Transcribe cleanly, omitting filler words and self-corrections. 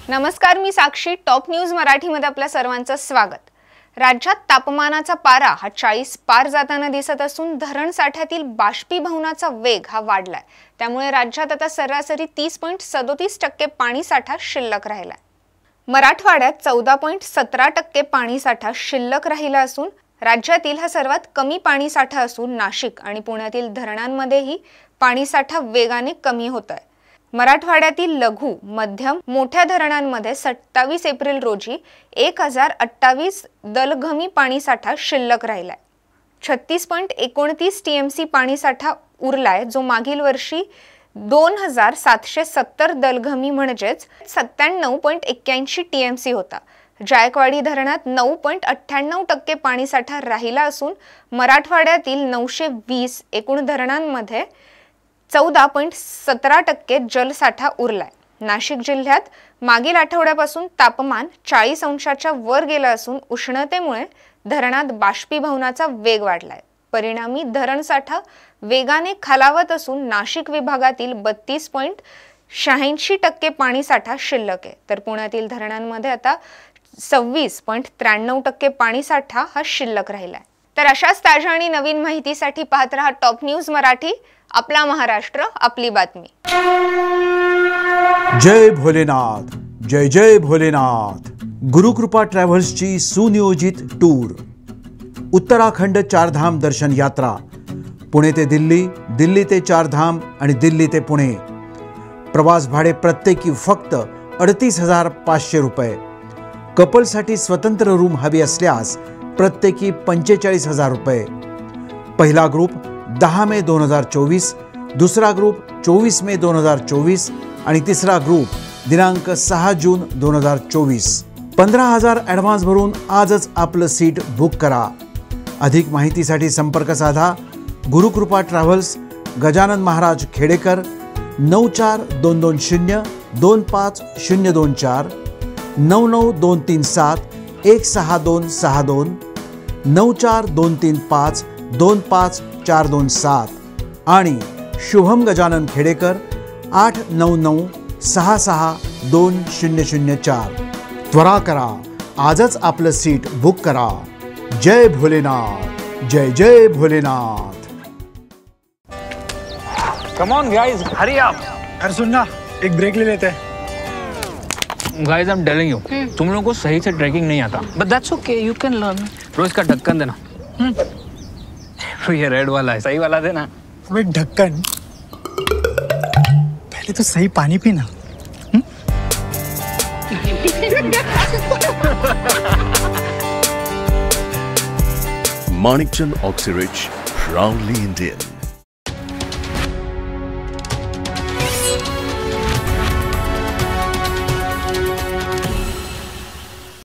नमस्कार, मी साक्षी. Top news मराठीमध्ये आपल्या सर्वांचं स्वागत. राज्यात तापमानाचा पारा हा 40 पार जाताना दिसत असून धरण साठ्यातील बाष्पीभवनाचा वेग हा वाढलाय. त्यामुळे राज्यात आता सरासरी 30.37% पाणी साठा शिल्लक राहिलाय. मराठवाड्यात 14.17% पाणी साठा शिल्लक राहिला असून राज्यातील हा सर्वात कमी पाणी साठा असून नाशिक आणि पुण्यातील धरणांमध्येही पाणी साठा वेगाने कमी होत आहे. मराठवाड्यातील लघु, मध्यम, मोठ्या धरणांमध्ये 27 एप्रिल रोजी 1028 दलघमी पाणीसाठा शिल्लक राहिलाय. 36.29 टीएमसी पाणीसाठा उरलाय, जो मागील वर्षी 2770 दलघमी म्हणजेच 97.81 टीएमसी होता. जायकवाडी धरणात 9.98% पाणीसाठा राहिला असून मराठवाड्यातील 920 एकूण धरणांमध्ये 14.17% जलसाठा उरलाय. नाशिक जिल्ह्यात मागील आठवड्यापासून तापमान 40 अंशाच्या वर गेलं असून उष्णतेमुळे धरणात बाष्पीभवनाचा वेग वाढलाय. परिणामी धरण साठा वेगाने खालावत असून नाशिक विभागातील 32.86% पाणी साठा शिल्लक आहे, तर पुण्यातील धरणांमध्ये आता 26.93% पाणी साठा हा शिल्लक राहिलाय. तर अशाच ताज्या आणि नवीन माहितीसाठी पाहत रहा टॉप न्यूज मराठी. आपला महाराष्ट्र, आपली बातमी. जय भोलेनाथ, जय जय भोलेनाथ. गुरुकृपा ट्रॅव्हल्सची सुनियोजित टूर. उत्तराखंड चारधाम दर्शन यात्रा. पुणे ते दिल्ली, दिल्ली ते चारधाम आणि दिल्ली ते पुणे. प्रवास भाडे प्रत्येकी फक्त 38,500 रुपये. कपलसाठी स्वतंत्र रूम हवी असल्यास प्रत्येकी 45,000 रुपये. पहिला ग्रुप 10 मे 2024, दुसरा ग्रुप 24 मे 2024 आणि तिसरा ग्रुप दिनांक 6 जून 2024. 15,000 ॲडव्हान्स भरून आजच आपलं सीट बुक करा. अधिक माहितीसाठी संपर्क साधा. गुरुकृपा ट्रॅव्हल्स, गजानन महाराज खेडेकर, 9422025024, 99237 16262, 94235 आणि शुभम गजानन खेडेकर 899662004. त्वरा करा, आजच आपलं सीट बुक करा. जय भोलेनाथ, जय जय Bholenath. Come on guys, hurry up. यार सुन ना, एक ब्रेक ले लेते हैं. Guys, I'm telling you, तुम लोगों को सही से ट्रैकिंग नहीं आता. But that's okay, you can learn. रोज का ढक्कन देना. ये रेड वाला है, सही वाला देना. अबे ढक्कन, पहले तो सही पानी पीना. Manikchand Oxyrich, proudly Indian.